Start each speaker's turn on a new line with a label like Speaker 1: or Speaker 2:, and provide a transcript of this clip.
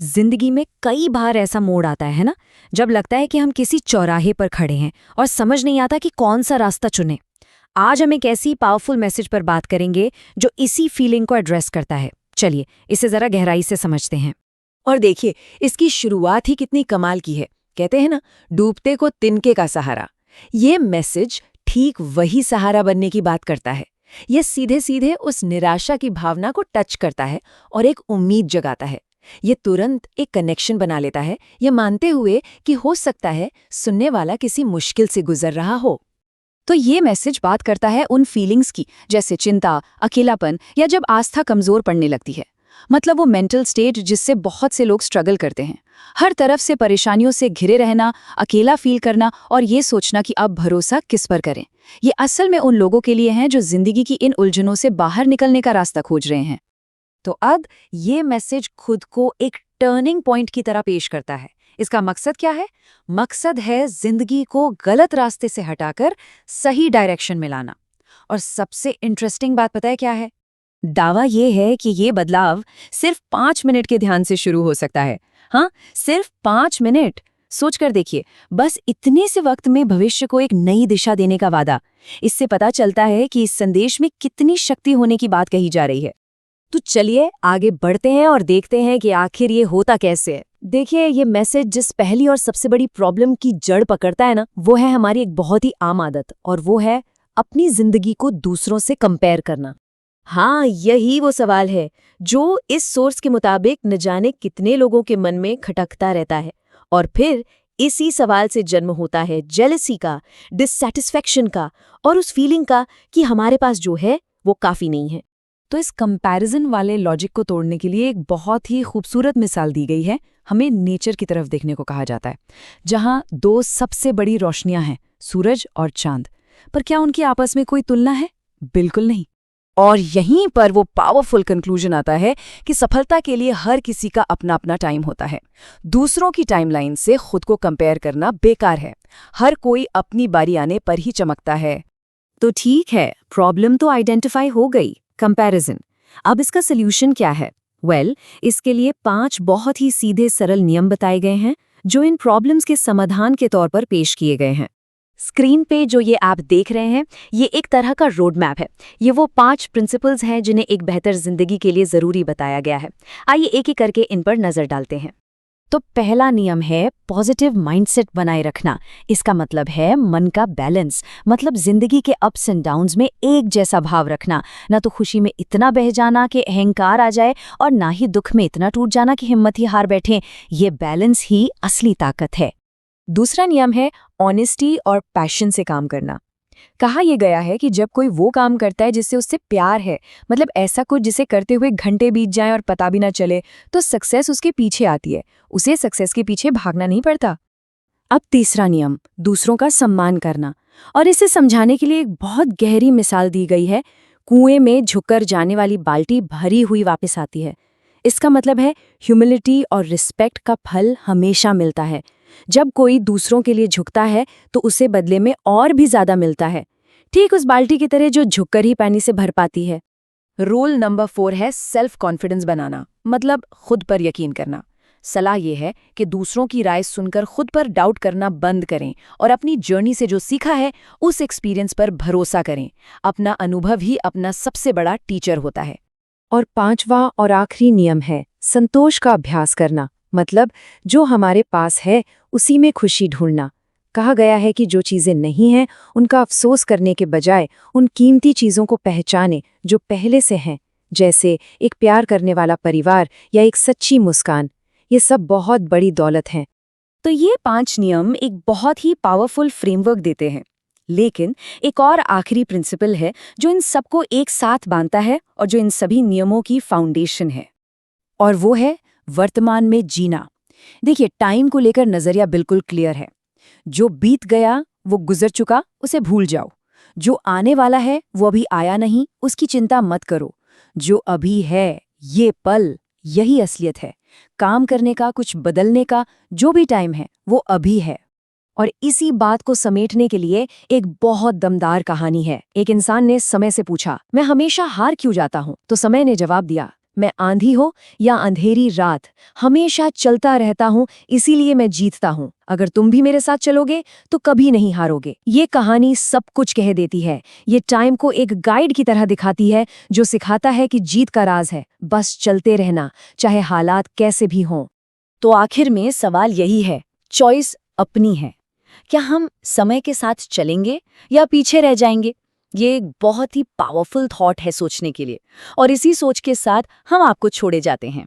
Speaker 1: जिंदगी में कई बार ऐसा मोड़ आता है ना, जब लगता है कि हम किसी चौराहे पर खड़े हैं और समझ नहीं आता कि कौन सा रास्ता चुने। आज हम एक ऐसी पावरफुल मैसेज पर बात करेंगे जो इसी फीलिंग को एड्रेस करता है। चलिए इसे जरा गहराई से समझते हैं।
Speaker 2: और देखिए, इसकी शुरुआत ही कितनी कमाल की है। कहते हैं ना, डूबते को तिनके का सहारा। ये मैसेज ठीक वही सहारा बनने की बात करता है। ये सीधे सीधे उस निराशा की भावना को टच करता है और एक उम्मीद जगाता है। ये तुरंत एक कनेक्शन बना लेता है, ये मानते हुए कि हो सकता है सुनने वाला किसी मुश्किल से गुजर रहा हो।
Speaker 3: तो ये मैसेज बात करता है उन फीलिंग्स की, जैसे चिंता, अकेलापन या जब आस्था कमजोर पड़ने लगती है। मतलब वो मेंटल स्टेट जिससे बहुत से लोग स्ट्रगल करते हैं। हर तरफ से परेशानियों से घिरे रहना, अकेला फील करना और ये सोचना कि अब भरोसा किस पर करें। ये असल में उन लोगों के लिए हैं जो जिंदगी की इन उलझनों से बाहर निकलने का रास्ता खोज रहे हैं।
Speaker 2: तो अब ये मैसेज खुद को एक टर्निंग पॉइंट की तरह पेश करता है। इसका मकसद क्या है? मकसद है जिंदगी को गलत रास्ते से हटाकर सही डायरेक्शन में लाना। और सबसे इंटरेस्टिंग बात पता है क्या है? दावा ये है कि ये बदलाव सिर्फ 5 मिनट के ध्यान से शुरू हो सकता है। हाँ, सिर्फ 5 मिनट। सोचकर देखिए, बस इतने से वक्त में भविष्य को एक नई दिशा देने का वादा। इससे पता चलता है कि इस संदेश में कितनी शक्ति होने की बात कही जा रही है। तो चलिए आगे बढ़ते हैं और देखते हैं कि आखिर ये होता कैसे है। देखिए, ये मैसेज जिस पहली और सबसे बड़ी प्रॉब्लम की जड़ पकड़ता है ना, वो है हमारी एक बहुत ही आम आदत, और वो है अपनी जिंदगी को दूसरों से कंपेयर करना। हाँ, यही वो सवाल है जो इस सोर्स के मुताबिक न जाने कितने लोगों के मन में खटकता रहता है। और फिर इसी सवाल से जन्म होता है जेलसी का, डिससैटिस्फैक्शन का और उस फीलिंग का कि हमारे पास जो है वो काफी नहीं है।
Speaker 3: तो इस कंपैरिजन वाले लॉजिक को तोड़ने के लिए एक बहुत ही खूबसूरत मिसाल दी गई है। हमें नेचर की तरफ देखने को कहा जाता है, जहां दो सबसे बड़ी रोशनियां हैं, सूरज और चांद। पर क्या उनकी आपस में कोई तुलना है? बिल्कुल नहीं। और यहीं पर वो पावरफुल कंक्लूजन आता है कि सफलता के लिए हर किसी का अपना अपना टाइम होता है। दूसरों की टाइमलाइन से खुद को कंपेयर करना बेकार है। हर कोई अपनी बारी आने पर ही चमकता है।
Speaker 1: तो ठीक है, प्रॉब्लम तो आइडेंटिफाई हो गई, कंपैरिजन। अब इसका सल्यूशन क्या है? इसके लिए 5 बहुत ही सीधे सरल नियम बताए गए हैं जो इन प्रॉब्लम्स के समाधान के तौर पर पेश किए गए हैं। स्क्रीन पे जो ये आप देख रहे हैं, ये एक तरह का रोड मैप है। ये वो 5 प्रिंसिपल्स हैं जिन्हें एक बेहतर जिंदगी के लिए जरूरी बताया गया है। आइए एक एक करके इन पर नजर डालते हैं। तो पहला नियम है पॉजिटिव माइंडसेट बनाए रखना। इसका मतलब है मन का बैलेंस, मतलब जिंदगी के अप्स एंड डाउन्स में एक जैसा भाव रखना। ना तो खुशी में इतना बह जाना कि अहंकार आ जाए और ना ही दुख में इतना टूट जाना कि हिम्मत ही हार बैठे। ये बैलेंस ही असली ताकत है।
Speaker 2: दूसरा नियम है ऑनेस्टी और पैशन से काम करना। कहा यह गया है कि जब कोई वो काम करता है जिससे उससे प्यार है, मतलब ऐसा कुछ जिसे करते हुए घंटे बीत जाएं और पता भी ना चले, तो सक्सेस उसके पीछे आती है। उसे सक्सेस के पीछे भागना नहीं पड़ता। अब तीसरा नियम, दूसरों का सम्मान करना। और इसे समझाने के लिए एक बहुत गहरी मिसाल दी गई है। कुएं में झुककर जाने वाली बाल्टी भरी हुई वापस आती है। इसका मतलब है ह्यूमिलिटी और रिस्पेक्ट का फल हमेशा मिलता है। जब कोई दूसरों के लिए झुकता है तो उसे बदले में और भी ज्यादा मिलता है, ठीक उस बाल्टी की तरह जो झुककर ही पानी से भर पाती है। रूल नंबर 4 है सेल्फ कॉन्फिडेंस बनाना, मतलब खुद पर यकीन करना। सलाह यह है कि दूसरों की राय सुनकर खुद पर डाउट करना बंद करें और अपनी जर्नी से जो सीखा है उस एक्सपीरियंस पर भरोसा करें। अपना अनुभव ही अपना सबसे बड़ा टीचर होता है।
Speaker 4: और 5वां और आखिरी नियम है संतोष का अभ्यास करना, मतलब जो हमारे पास है उसी में खुशी ढूंढना। कहा गया है कि जो चीजें नहीं हैं उनका अफसोस करने के बजाय उन कीमती चीजों को पहचाने जो पहले से हैं, जैसे एक प्यार करने वाला परिवार या एक सच्ची मुस्कान। ये सब बहुत बड़ी दौलत हैं।
Speaker 1: तो ये 5 नियम एक बहुत ही पावरफुल फ्रेमवर्क देते हैं। लेकिन एक और आखिरी प्रिंसिपल है जो इन सबको एक साथ बांधता है और जो इन सभी नियमों की फाउंडेशन है, और वो है वर्तमान में जीना। देखिए, टाइम को लेकर नजरिया बिल्कुल क्लियर है। जो बीत गया वो गुजर चुका, उसे भूल जाओ। जो आने वाला है वो अभी आया नहीं, उसकी चिंता मत करो। जो अभी है, ये पल, यही असलियत है। काम करने का, कुछ बदलने का जो भी टाइम है वो अभी है। और इसी बात को समेटने के लिए एक बहुत दमदार कहानी है। एक इंसान ने समय से पूछा, मैं हमेशा हार क्यों जाता हूं? तो समय ने जवाब दिया, मैं आंधी हो या अंधेरी रात, हमेशा चलता रहता हूँ, इसीलिए मैं जीतता हूँ। अगर तुम भी मेरे साथ चलोगे तो कभी नहीं हारोगे। ये कहानी सब कुछ कह देती है। ये टाइम को एक गाइड की तरह दिखाती है जो सिखाता है कि जीत का राज है बस चलते रहना, चाहे हालात कैसे भी हों। तो आखिर में सवाल यही है, चॉइस अपनी है। क्या हम समय के साथ चलेंगे या पीछे रह जाएंगे? ये एक बहुत ही पावरफुल थॉट है सोचने के लिए, और इसी सोच के साथ हम आपको छोड़े जाते हैं।